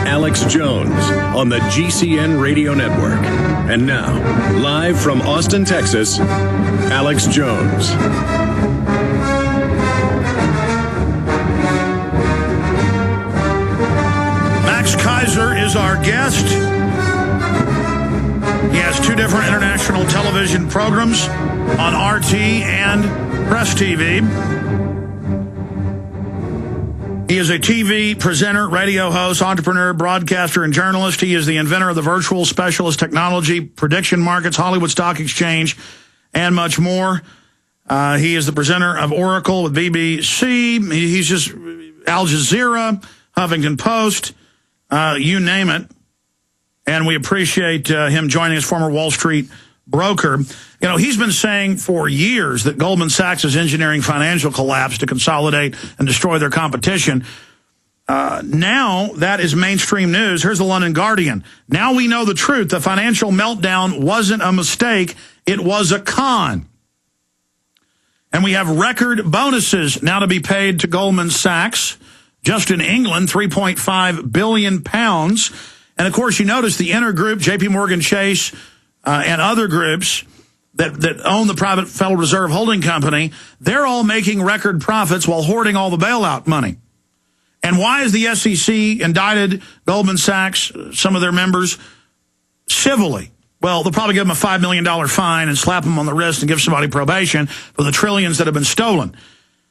Alex Jones on the GCN Radio Network. And now, live from Austin, Texas, Alex Jones. Max Keiser is our guest. He has two different international television programs on RT and Press TV. He is a TV presenter, radio host, entrepreneur, broadcaster, and journalist. He is the inventor of the virtual specialist technology, prediction markets, Hollywood Stock Exchange, and much more. He is the presenter of Oracle with BBC. He's just Al Jazeera, Huffington Post, you name it. And we appreciate him joining us, former Wall Street broker. You know, he's been saying for years that Goldman Sachs is engineering financial collapse to consolidate and destroy their competition. Now that is mainstream news. Here's the London Guardian. Now we know the truth. The financial meltdown wasn't a mistake. It was a con. And we have record bonuses now to be paid to Goldman Sachs. Just in England, £3.5 billion. And, of course, you notice the intergroup, J.P. Morgan Chase, and other groups that own the private Federal Reserve holding company, they're all making record profits while hoarding all the bailout money. And why is the SEC indicted Goldman Sachs, some of their members, civilly? Well, they'll probably give them a $5 million fine and slap them on the wrist and give somebody probation for the trillions that have been stolen.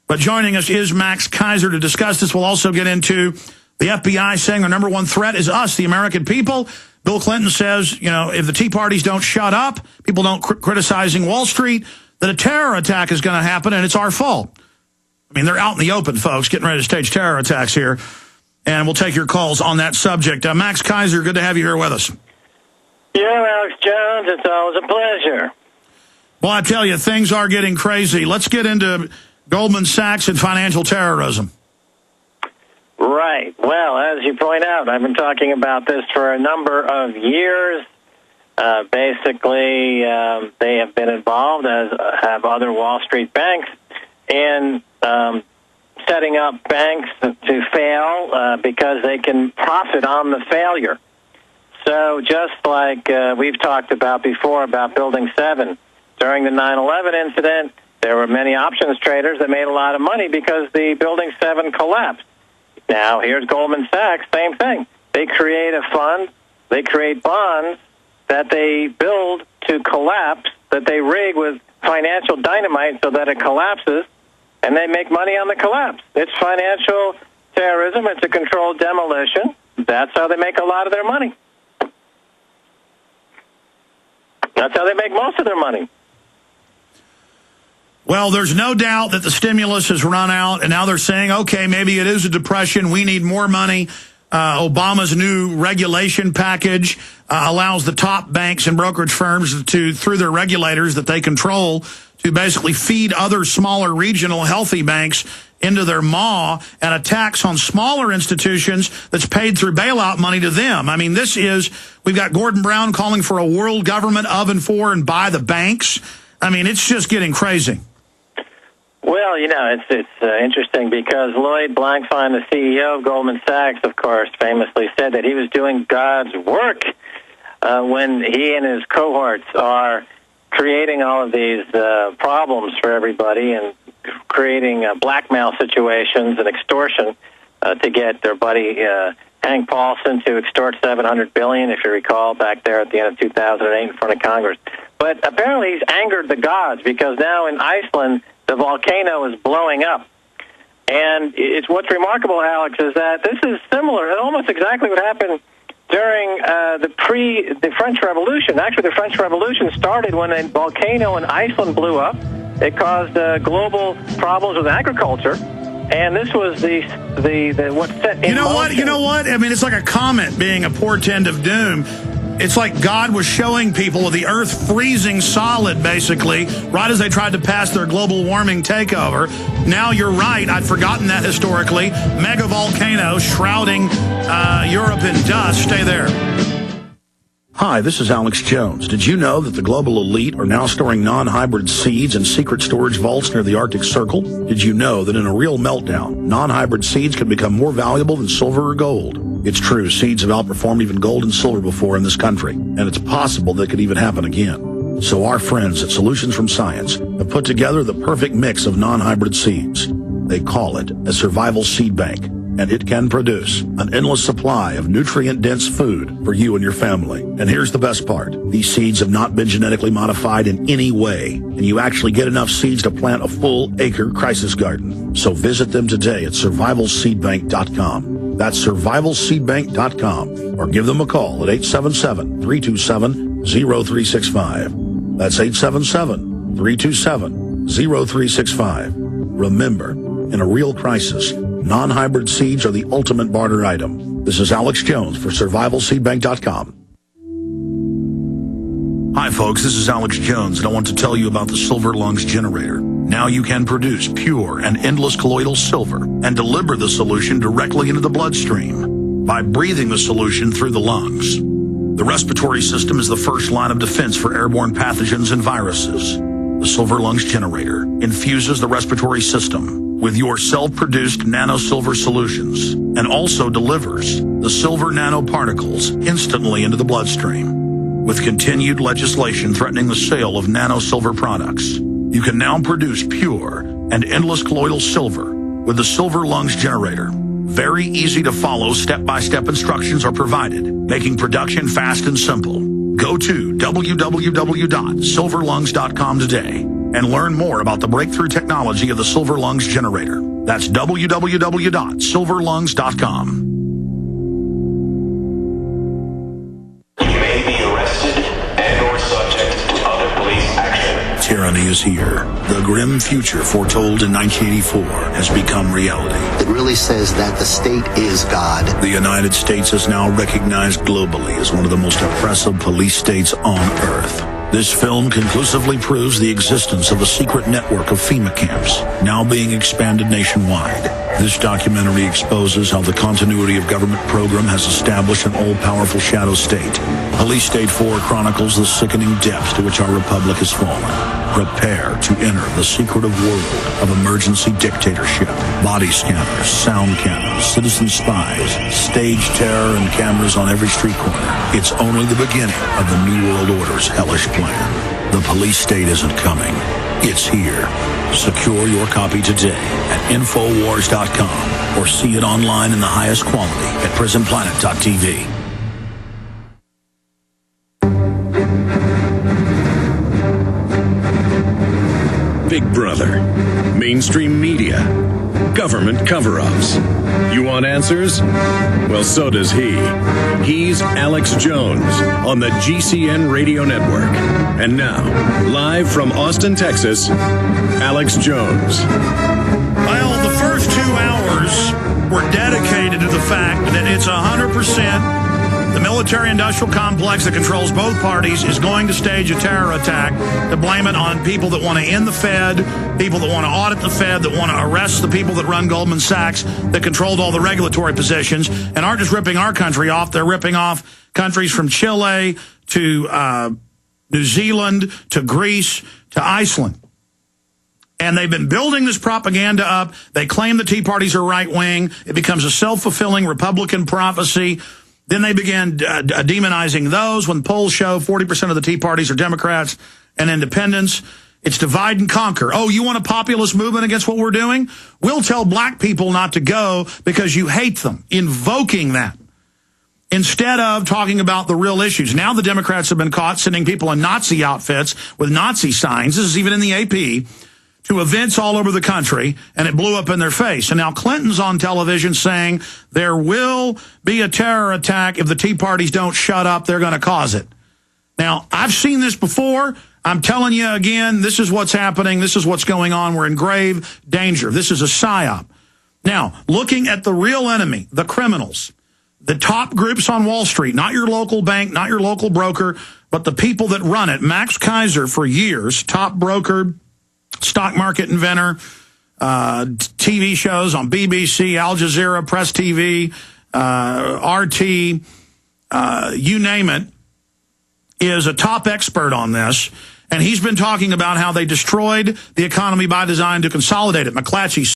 But joining us is Max Keiser to discuss this. We'll also get into the FBI saying their number one threat is us, the American people. Bill Clinton says, you know, if the Tea Parties don't shut up, people don't criticizing Wall Street, that a terror attack is going to happen, and it's our fault. I mean, they're out in the open, folks, getting ready to stage terror attacks here. And we'll take your calls on that subject. Max Keiser, good to have you here with us. Yeah, Alex Jones, it's always a pleasure. Well, I tell you, things are getting crazy. Let's get into Goldman Sachs and financial terrorism. Right. Well, as you point out, I've been talking about this for a number of years. Basically, they have been involved, as have other Wall Street banks, in setting up banks to fail because they can profit on the failure. So just like we've talked about before about Building 7, during the 9/11 incident, there were many options traders that made a lot of money because the Building 7 collapsed. Now, here's Goldman Sachs, same thing. They create a fund, they create bonds that they build to collapse, that they rig with financial dynamite so that it collapses, and they make money on the collapse. It's financial terrorism. It's a controlled demolition. That's how they make a lot of their money. That's how they make most of their money. Well, there's no doubt that the stimulus has run out, and now they're saying, okay, maybe it is a depression. We need more money. Obama's new regulation package allows the top banks and brokerage firms to, through their regulators that they control, to basically feed other smaller regional healthy banks into their maw, and a tax on smaller institutions that's paid through bailout money to them. I mean, we've got Gordon Brown calling for a world government of and for and by the banks. I mean, it's just getting crazy. Well, you know, it's interesting because Lloyd Blankfein, the CEO of Goldman Sachs, of course, famously said that he was doing God's work when he and his cohorts are creating all of these problems for everybody and creating blackmail situations and extortion to get their buddy Hank Paulson to extort $700 billion, if you recall, back there at the end of 2008 in front of Congress. But apparently he's angered the gods because now in Iceland, the volcano is blowing up. And it's what's remarkable, Alex, is that this is similar, and almost exactly what happened during the French Revolution. Actually, the French Revolution started when a volcano in Iceland blew up. It caused global problems with agriculture. And this was the what set in motion. You know what? I mean, it's like a comet being a portend of doom. It's like God was showing people the earth freezing solid, basically, right as they tried to pass their global warming takeover. Now you're right. I'd forgotten that historically. Mega volcano shrouding Europe in dust. Stay there. Hi, this is Alex Jones. Did you know that the global elite are now storing non-hybrid seeds in secret storage vaults near the Arctic Circle? Did you know that in a real meltdown, non-hybrid seeds can become more valuable than silver or gold? It's true, seeds have outperformed even gold and silver before in this country, and it's possible that could even happen again. So our friends at Solutions from Science have put together the perfect mix of non-hybrid seeds. They call it a survival seed bank, and it can produce an endless supply of nutrient-dense food for you and your family. And here's the best part. These seeds have not been genetically modified in any way, and you actually get enough seeds to plant a full-acre crisis garden. So visit them today at survivalseedbank.com. That's survivalseedbank.com, or give them a call at 877-327-0365. That's 877-327-0365. Remember, in a real crisis, non-hybrid seeds are the ultimate barter item. This is Alex Jones for survivalseedbank.com. Hi folks, this is Alex Jones, and I want to tell you about the Silver Lungs generator. Now you can produce pure and endless colloidal silver and deliver the solution directly into the bloodstream by breathing the solution through the lungs. The respiratory system is the first line of defense for airborne pathogens and viruses. The Silver Lungs generator infuses the respiratory system with your self-produced nano-silver solutions and also delivers the silver nanoparticles instantly into the bloodstream. With continued legislation threatening the sale of nano-silver products, you can now produce pure and endless colloidal silver with the Silver Lungs generator. Very easy to follow step-by-step instructions are provided, making production fast and simple. Go to www.silverlungs.com today and learn more about the breakthrough technology of the Silver Lungs generator. That's www.silverlungs.com. You may be arrested and/or subject to other police action. Tyranny is here. The grim future foretold in 1984 has become reality. It really says that the state is God. The United States is now recognized globally as one of the most oppressive police states on earth. This film conclusively proves the existence of a secret network of FEMA camps, now being expanded nationwide. This documentary exposes how the continuity of government program has established an all-powerful shadow state. Police State 4 chronicles the sickening depths to which our republic has fallen. Prepare to enter the secretive world of emergency dictatorship. Body scanners, sound cannons, citizen spies, stage terror, and cameras on every street corner. It's only the beginning of the New World Order's hellish plan. The police state isn't coming. It's here. Secure your copy today at Infowars.com or see it online in the highest quality at PrisonPlanet.tv. Big Brother, mainstream media, government cover-ups. You want answers? Well, so does he. He's Alex Jones on the GCN Radio Network. And now, live from Austin, Texas, Alex Jones. Well, the first 2 hours were dedicated to the fact that it's 100% the military-industrial complex that controls both parties is going to stage a terror attack to blame it on people that want to end the Fed, people that want to audit the Fed, that want to arrest the people that run Goldman Sachs, that controlled all the regulatory positions, and aren't just ripping our country off. They're ripping off countries from Chile to New Zealand to Greece to Iceland. And they've been building this propaganda up. They claim the Tea Parties are right-wing. It becomes a self-fulfilling Republican prophecy. Then they began demonizing those when polls show 40% of the Tea Parties are Democrats and independents. It's divide and conquer. Oh, you want a populist movement against what we're doing? We'll tell black people not to go because you hate them, invoking that, instead of talking about the real issues. Now the Democrats have been caught sending people in Nazi outfits with Nazi signs. This is even in the AP. To events all over the country, and it blew up in their face. And now Clinton's on television saying there will be a terror attack if the Tea Parties don't shut up, they're going to cause it. Now, I've seen this before. I'm telling you again, this is what's happening. This is what's going on. We're in grave danger. This is a psyop. Now, looking at the real enemy, the criminals, the top groups on Wall Street, not your local bank, not your local broker, but the people that run it. Max Keiser, for years, top broker, stock market inventor, TV shows on BBC, Al Jazeera, Press TV, RT, you name it. is a top expert on this, and he's been talking about how they destroyed the economy by design to consolidate it. McClatchy